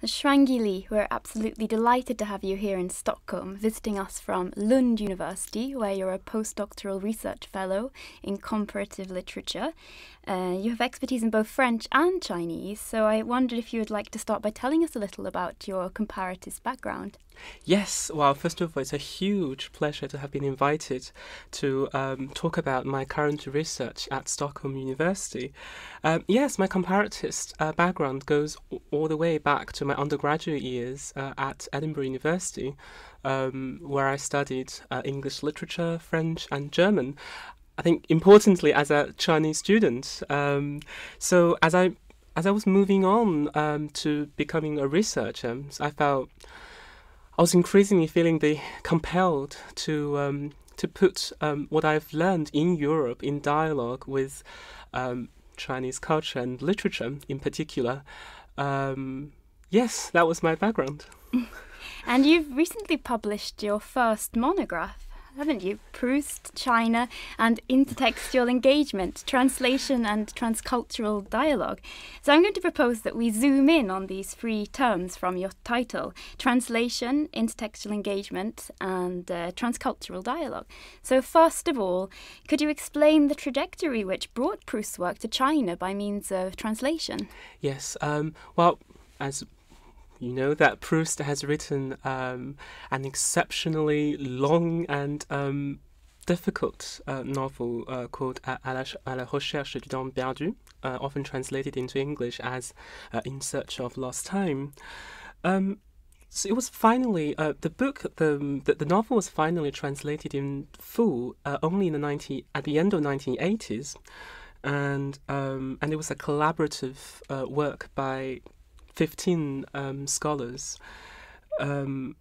Shwangi Li, we're absolutely delighted to have you here in Stockholm, visiting us from Lund University, where you're a postdoctoral research fellow in comparative literature. You have expertise in both French and Chinese, so I wondered if you would like to start by telling us a little about your comparatist background. Yes, well, first of all, it's a huge pleasure to have been invited to talk about my current research at Stockholm University. Yes, my comparatist background goes all the way back to my undergraduate years at Edinburgh University, where I studied English literature, French, and German. I think importantly as a Chinese student. So as I was moving on to becoming a researcher, I was increasingly feeling compelled to put what I've learned in Europe in dialogue with Chinese culture and literature in particular. Yes, that was my background. And you've recently published your first monograph, haven't you? Proust, China and Intertextual Engagement, Translation and Transcultural Dialogue. So I'm going to propose that we zoom in on these three terms from your title: translation, intertextual engagement and transcultural dialogue. So first of all, could you explain the trajectory which brought Proust's work to China by means of translation? Yes, well, as you know, that Proust has written an exceptionally long and difficult novel called À la recherche du temps perdu, often translated into English as In Search of Lost Time. So it was finally the novel was finally translated in full only at the end of 1980s, and it was a collaborative work by 15 scholars, and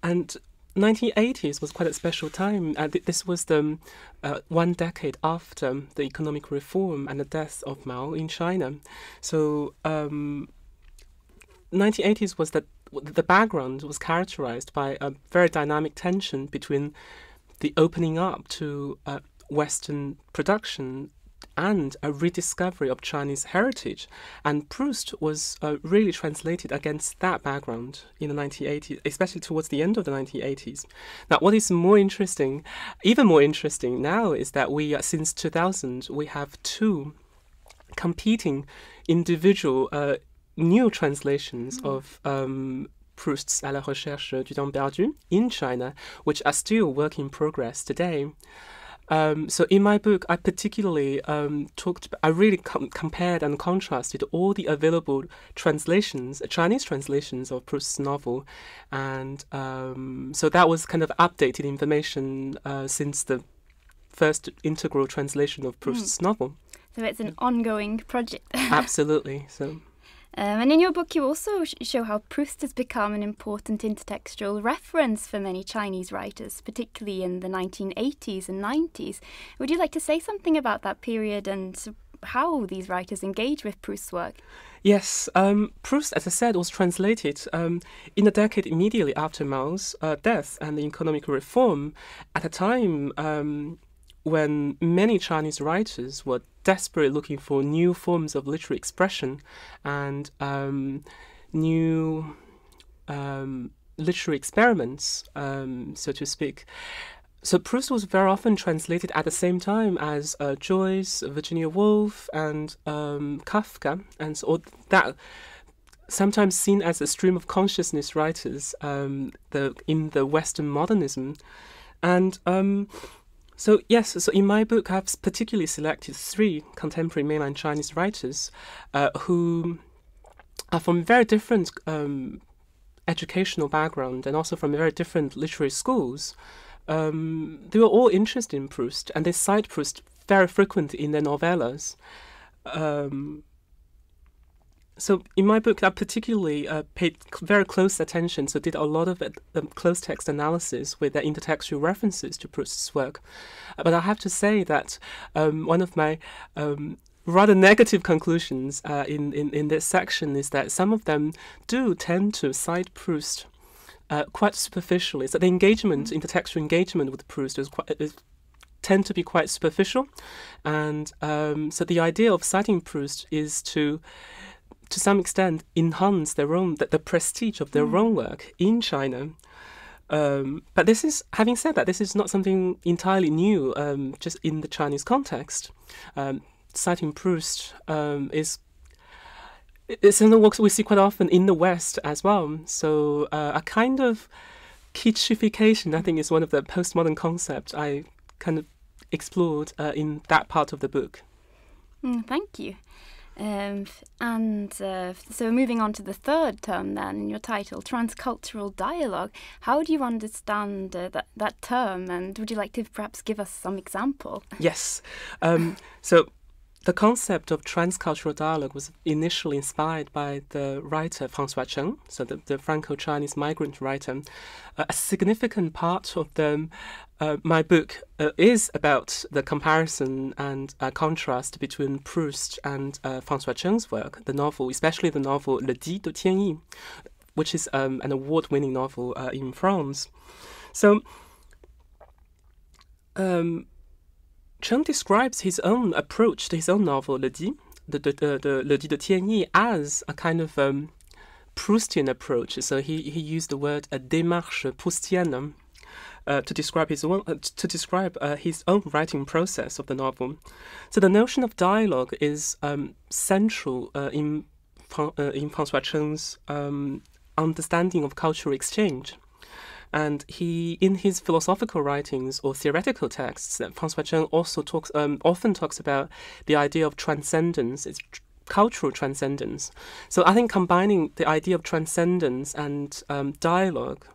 1980s was quite a special time. This was the 1 decade after the economic reform and the death of Mao in China. So 1980s was the background was characterized by a very dynamic tension between the opening up to Western production and a rediscovery of Chinese heritage. And Proust was really translated against that background in the 1980s, especially towards the end of the 1980s. Now, what is even more interesting now is that since 2000, we have two competing individual new translations of Proust's À la recherche du temps perdu in China, which are still work in progress today. So in my book, I particularly compared and contrasted all the available translations, Chinese translations of Proust's novel, and so that was kind of updated information since the first integral translation of Proust's novel. So it's an ongoing project. Absolutely. So. And in your book, you also show how Proust has become an important intertextual reference for many Chinese writers, particularly in the 1980s and 90s. Would you like to say something about that period and how these writers engage with Proust's work? Yes, Proust, as I said, was translated in the decade immediately after Mao's death and the economic reform, at a time when many Chinese writers were desperately looking for new forms of literary expression and new literary experiments, so to speak. So Proust was very often translated at the same time as Joyce, Virginia Woolf, and Kafka, and so that sometimes seen as a stream of consciousness writers in the Western modernism, and so in my book, I've particularly selected 3 contemporary mainland Chinese writers who are from very different educational background and also from very different literary schools. They were all interested in Proust, and they cite Proust very frequently in their novellas. So in my book, I particularly paid very close attention, so did a lot of close text analysis with the intertextual references to Proust's work. But I have to say that one of my rather negative conclusions in this section is that some of them do tend to cite Proust quite superficially. So the intertextual engagement with Proust tend to be quite superficial, and so the idea of citing Proust is to to some extent, enhance the prestige of their own work in China. But this is, having said that, this is not something entirely new, just in the Chinese context. Citing Proust it's in the works we see quite often in the West as well. So a kind of kitschification, I think, is one of the postmodern concepts I kind of explored in that part of the book. Thank you. So moving on to the third term then in your title, transcultural dialogue. How do you understand that term, and would you like to perhaps give us some example? Yes. So the concept of transcultural dialogue was initially inspired by the writer François Cheng, so the Franco-Chinese migrant writer. A significant part of my book is about the comparison and contrast between Proust and François Cheng's work, the novel, especially the novel Le Dit de Tianyi, which is an award-winning novel in France. So Cheng describes his own approach to his own novel, Le Dit de Tianyi, as a kind of Proustian approach. So he used the word a démarche proustienne to describe his own writing process of the novel. So the notion of dialogue is central in François Cheng's understanding of cultural exchange. And he, in his philosophical writings or theoretical texts, that François Cheng also often talks about the idea of transcendence, it's cultural transcendence. So I think combining the idea of transcendence and dialogue,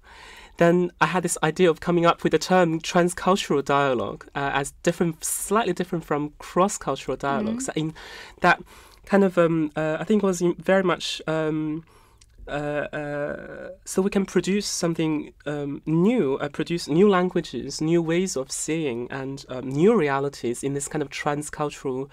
then I had this idea of coming up with the term transcultural dialogue as slightly different from cross-cultural dialogue. So in that kind of, I think it was very much. So we can produce something new, produce new languages, new ways of seeing, and new realities in this kind of transcultural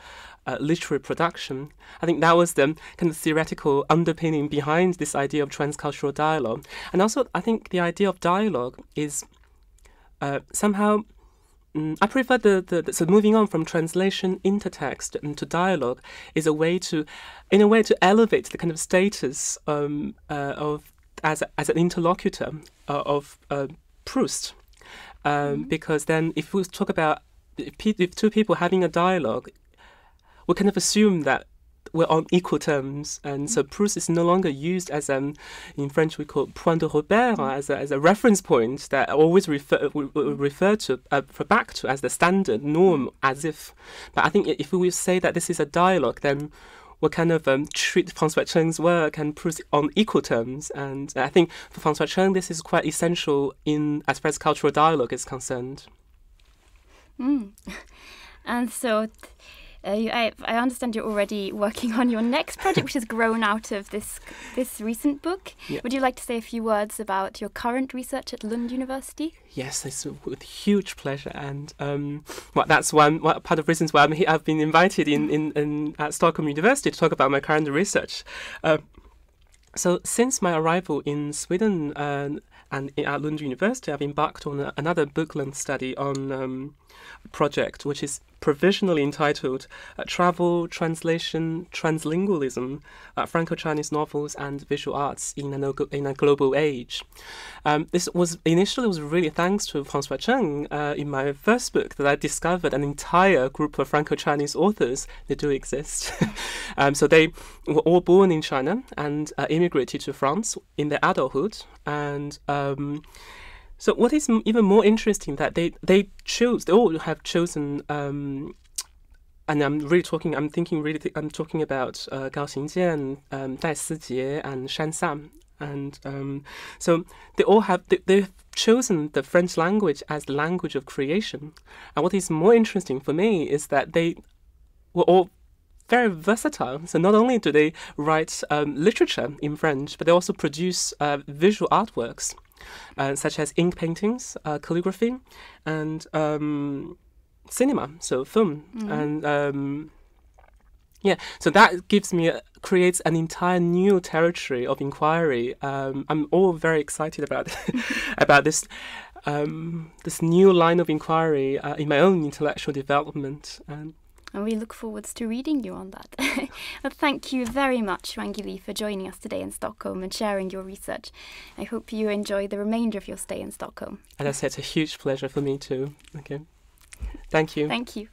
literary production. I think that was the kind of theoretical underpinning behind this idea of transcultural dialogue. And also, I think the idea of dialogue is somehow. I prefer so moving on from translation into text into dialogue is a way to elevate the kind of status of as an interlocutor of Proust, because then if we talk about if two people having a dialogue, we kind of assume that we're on equal terms, and so Proust is no longer used as in French we call point de repère, as a reference point that always refer to back to as the standard norm, as if. But I think if we say that this is a dialogue, then we kind of treat François Cheng's work and Proust on equal terms, and I think for François Cheng this is quite essential as far as cultural dialogue is concerned. And so. I understand you're already working on your next project, which has grown out of this recent book. Yeah. Would you like to say a few words about your current research at Lund University? Yes, it's with huge pleasure, and that's one part of the reasons why I've been invited in at Stockholm University to talk about my current research. So since my arrival in Sweden and at Lund University, I've embarked on another book-length study on a project which is provisionally entitled Travel, Translation, Translingualism, Franco-Chinese Novels and Visual Arts in a Global Age. This was really thanks to François Cheng in my first book that I discovered an entire group of Franco-Chinese authors that do exist. So they were all born in China and immigrated to France in their adulthood, and so what is even more interesting that they all have chosen, and I'm talking about Gao Xingjian, Dai Sijie, and Shan Sam, and so they've chosen the French language as the language of creation. And what is more interesting for me is that they were all very versatile. So not only do they write literature in French, but they also produce visual artworks. Such as ink paintings, calligraphy, and cinema, so film, and so that creates an entire new territory of inquiry. I'm all very excited about about this new line of inquiry in my own intellectual development. And we look forward to reading you on that. But thank you very much, Wangi Lee, for joining us today in Stockholm and sharing your research. I hope you enjoy the remainder of your stay in Stockholm. As I said, it's a huge pleasure for me too. Okay. Thank you. Thank you.